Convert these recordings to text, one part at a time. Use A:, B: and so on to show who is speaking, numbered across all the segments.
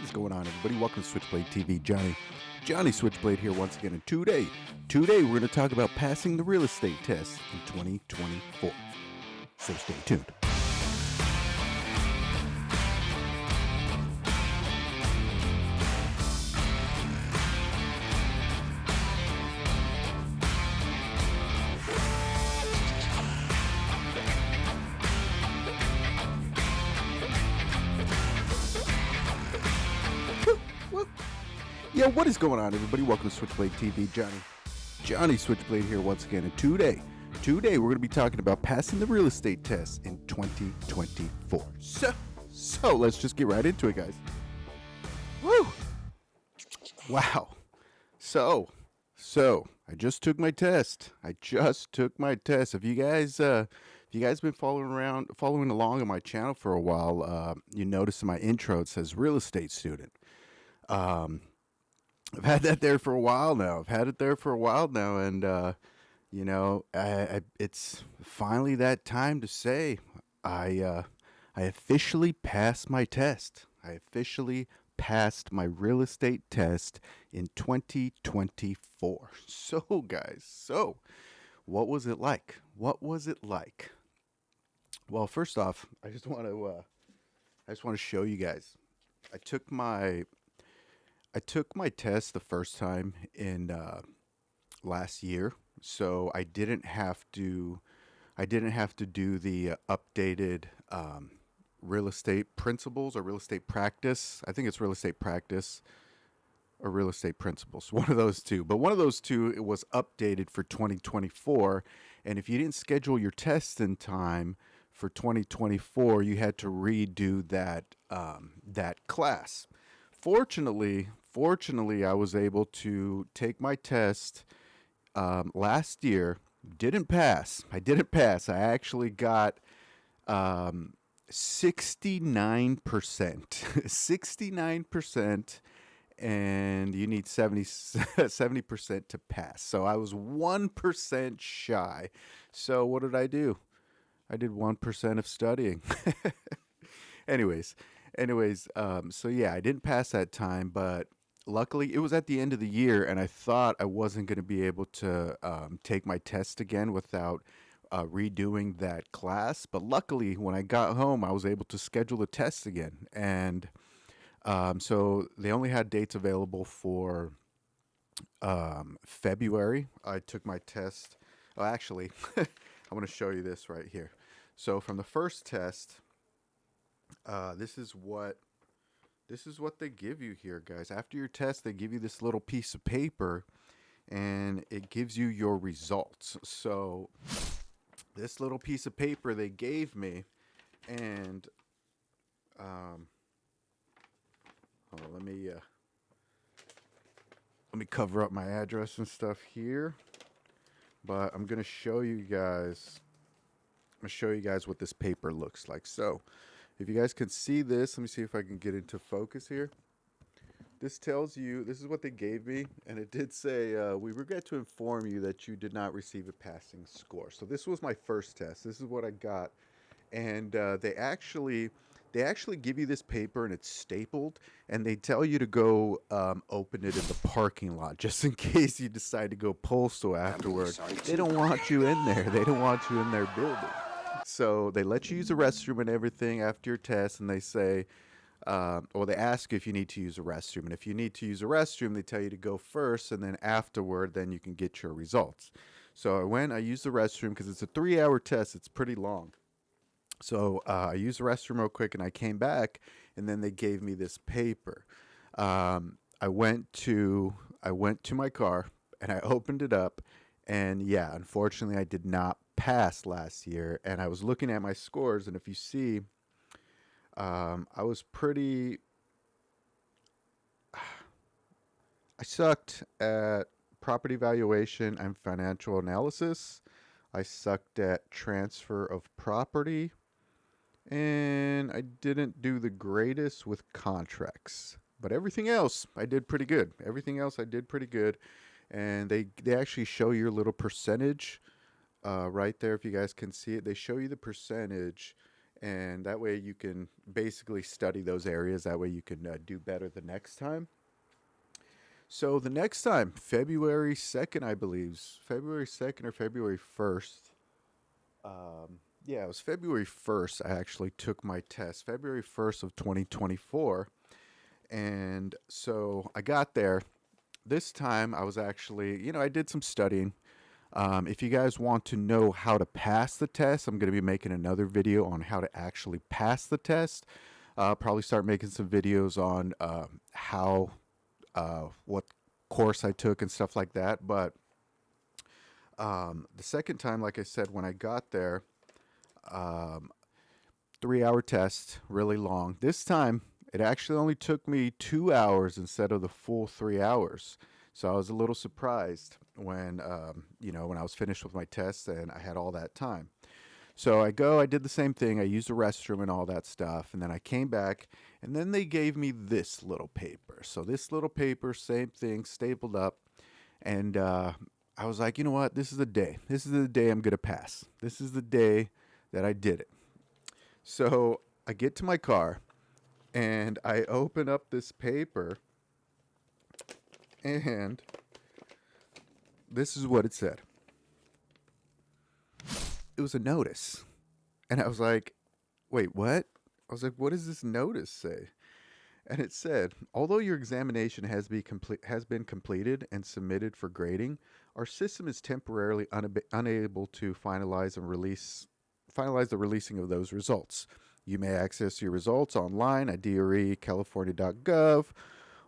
A: is going on, everybody? Welcome to Switchblade TV. Johnny Switchblade here once again. And today we're going to talk about passing the real estate test in 2024. So stay tuned. Yo, what is going on, everybody? Welcome to Switchblade TV. Johnny Switchblade here once again. And today we're going to be talking about passing the real estate test in 2024. So let's just get right into it, guys. Woo! Wow. So I just took my test. Have you guys been following along on my channel for a while? You notice in my intro it says real estate student. I've had that there for a while now. And it's finally that time to say I officially passed my test. I officially passed my real estate test in 2024. So, guys, what was it like? Well, first off, I just want to show you guys. I took my test the first time in last year, so I didn't have to do the updated real estate principles or real estate practice. I think it's real estate practice or real estate principles, one of those two. But one of those two, it was updated for 2024, and if you didn't schedule your test in time for 2024, you had to redo that class. Fortunately, I was able to take my test last year. Didn't pass. I I actually got 69%. 69%, and you need 70% to pass. So I was 1% shy. So what did I do? I did 1% of studying. Anyways, so yeah, I didn't pass that time, but luckily it was at the end of the year, and I thought I wasn't going to be able to take my test again without redoing that class. But luckily, when I got home, I was able to schedule the test again, and so they only had dates available for February. I took my test. Oh, actually, I want to show you this right here. So from the first test. This is what they give you here, guys. After your test, they give you this little piece of paper, and it gives you your results. So this little piece of paper they gave me, and let me cover up my address and stuff here. But I'm gonna show you guys. What this paper looks like. So. If you guys can see this, let me see if I can get into focus here. This tells you, this is what they gave me, and it did say, we regret to inform you that you did not receive a passing score. So this was my first test. This is what I got. And they actually give you this paper, and it's stapled, and they tell you to go open it in the parking lot, just in case you decide to go postal afterward. They don't want you in there. They don't want you in their building. So they let you use the restroom and everything after your test, and they say, they ask if you need to use a restroom. And if you need to use a restroom, they tell you to go first, and then afterward, then you can get your results. So I used the restroom because it's a 3-hour test. It's pretty long. So I used the restroom real quick, and I came back, and then they gave me this paper. I went to my car, and I opened it up, and yeah, unfortunately, I did not pass last year. And I was looking at my scores, and if you see, I sucked at property valuation and financial analysis. I sucked at transfer of property, and I didn't do the greatest with contracts. But everything else, I did pretty good. And they actually show your little percentage right there. If you guys can see it, they show you the percentage, and that way you can basically study those areas. That way you can do better the next time. So the next time, February 2nd, I believe, February 2nd or February 1st. Yeah, it was February 1st. I actually took my test, February 1st of 2024. And so I got there. This time I was actually, I did some studying. If you guys want to know how to pass the test, I'm going to be making another video on how to actually pass the test. I'll probably start making some videos on what course I took and stuff like that. But the second time, like I said, when I got there, 3-hour test, really long. This time, it actually only took me 2 hours instead of the full 3 hours. So I was a little surprised when, when I was finished with my test and I had all that time. So I did the same thing. I used the restroom and all that stuff. And then I came back and then they gave me this little paper. So this little paper, same thing, stapled up. And I was like, you know what? This is the day. This is the day I'm going to pass. This is the day that I did it. So I get to my car and I open up this paper and this is what it said. It was a notice. And I was like, wait, what? I was like, what does this notice say? And it said, although your examination has been completed and submitted for grading, our system is temporarily unable to finalize the releasing of those results. You may access your results online at dre.california.gov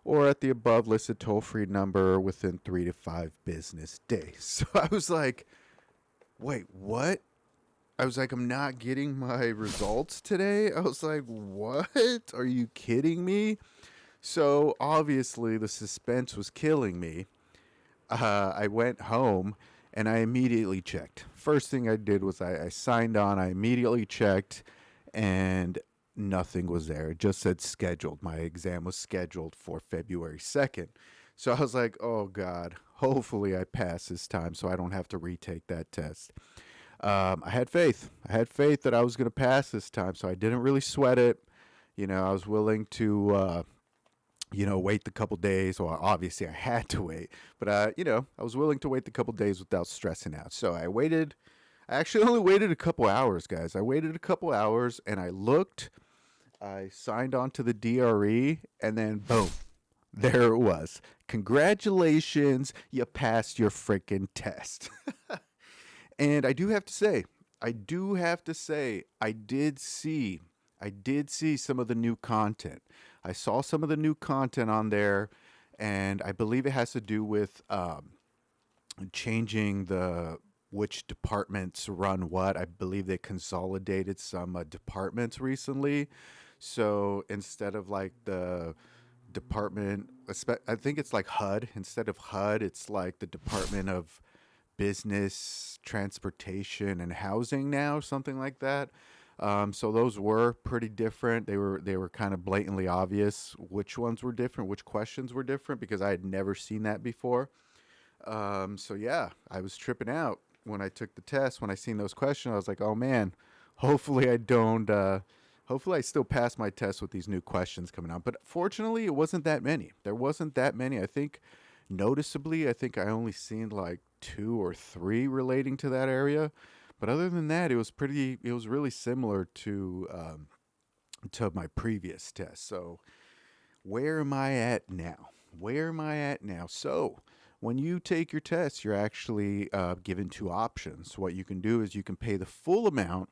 A: or at the above listed toll-free number within 3 to 5 business days. So I was like, wait, what? I was like, I'm not getting my results today. I was like, what? Are you kidding me? So obviously the suspense was killing me. I went home and I immediately checked. First thing I did was I signed on. I immediately checked and nothing was there. It just said scheduled. My exam was scheduled for February 2nd. So I was like, oh God, hopefully I pass this time so I don't have to retake that test. I had faith. I had faith that I was going to pass this time, so I didn't really sweat it. I was willing to, wait the couple days. Well, obviously I had to wait, but, I was willing to wait the couple days without stressing out. So I waited. I actually only waited a couple hours, guys. I waited a couple hours, and I looked. I signed on to the DRE, and then boom, there it was. Congratulations, you passed your freaking test. And I do have to say, I did see some of the new content. I saw some of the new content on there, and I believe it has to do with changing which departments run what. I believe they consolidated some departments recently. So instead of like the department, I think it's like HUD. Instead of HUD, it's like the Department of Business, Transportation, and Housing now, something like that. So those were pretty different. They were kind of blatantly obvious which ones were different, which questions were different, because I had never seen that before. So yeah, I was tripping out when I took the test. When I seen those questions, I was like, oh man, hopefully I don't. Hopefully I still pass my test with these new questions coming out. But fortunately, it wasn't that many. There wasn't that many. I think noticeably, I think I only seen like 2 or 3 relating to that area. But other than that, it was really similar to my previous test. So where am I at now? So when you take your test, you're actually given 2 options. What you can do is you can pay the full amount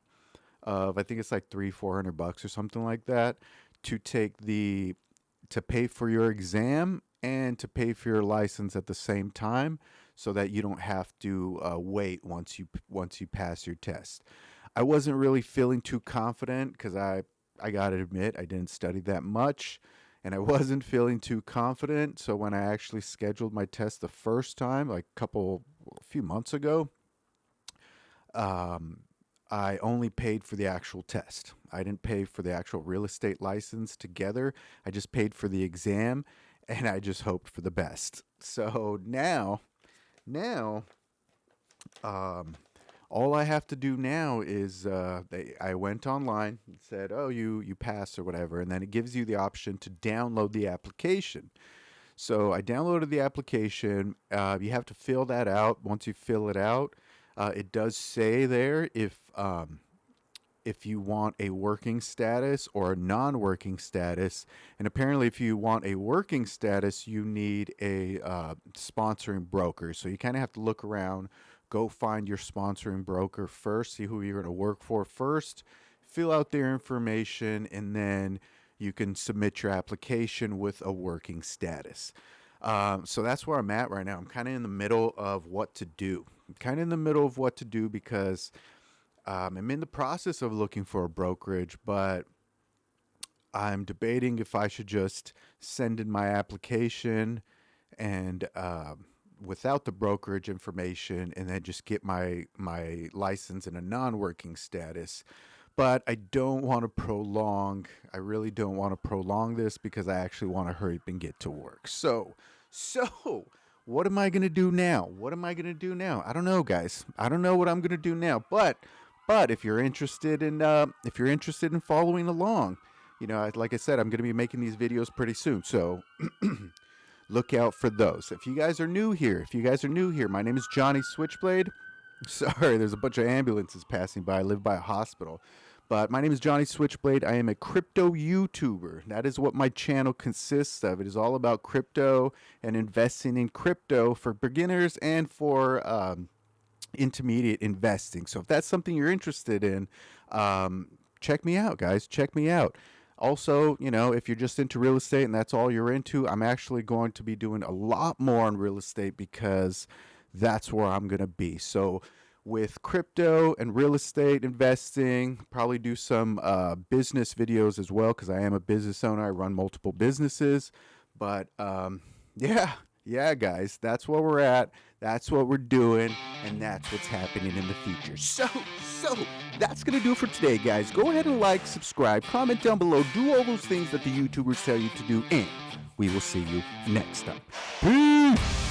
A: of, I think it's like $300-400 or something like that, to pay for your exam and to pay for your license at the same time, so that you don't have to wait once you pass your test. I wasn't really feeling too confident because I gotta admit I didn't study that much, and I wasn't feeling too confident. So when I actually scheduled my test the first time, like a few months ago, I only paid for the actual test. I didn't pay for the actual real estate license together. I just paid for the exam, and I just hoped for the best. So now, All I have to do now is I went online and said, "Oh, you passed or whatever," and then it gives you the option to download the application. So I downloaded the application. You have to fill that out. Once you fill it out, it does say there if you want a working status or a non-working status. And apparently if you want a working status, you need a sponsoring broker. So you kind of have to look around, go find your sponsoring broker first, see who you're going to work for first, fill out their information, and then you can submit your application with a working status. So that's where I'm at right now. I'm kind of in the middle of what to do. Because I'm in the process of looking for a brokerage, but I'm debating if I should just send in my application and without the brokerage information, and then just get my license in a non-working status. But I don't want to prolong. I really don't want to prolong this because I actually want to hurry up and get to work. So what am I going to do now? I don't know, guys. I don't know what I'm going to do now. But if you're interested in following along, like I said, I'm going to be making these videos pretty soon. So look out for those. If you guys are new here, my name is Johnny Switchblade. Sorry, there's a bunch of ambulances passing by. I live by a hospital. But my name is Johnny Switchblade. I am a crypto YouTuber. That is what my channel consists of. It is all about crypto and investing in crypto for beginners and for intermediate investing. So if that's something you're interested in, check me out, guys. Check me out. Also, if you're just into real estate and that's all you're into, I'm actually going to be doing a lot more on real estate because that's where I'm going to be. So with crypto and real estate investing, probably do some business videos as well because I am a business owner. I run multiple businesses. But yeah, guys, that's where we're at. That's what we're doing, and that's what's happening in the future. So that's going to do it for today, guys. Go ahead and like, subscribe, comment down below, do all those things that the YouTubers tell you to do, and we will see you next time. Peace!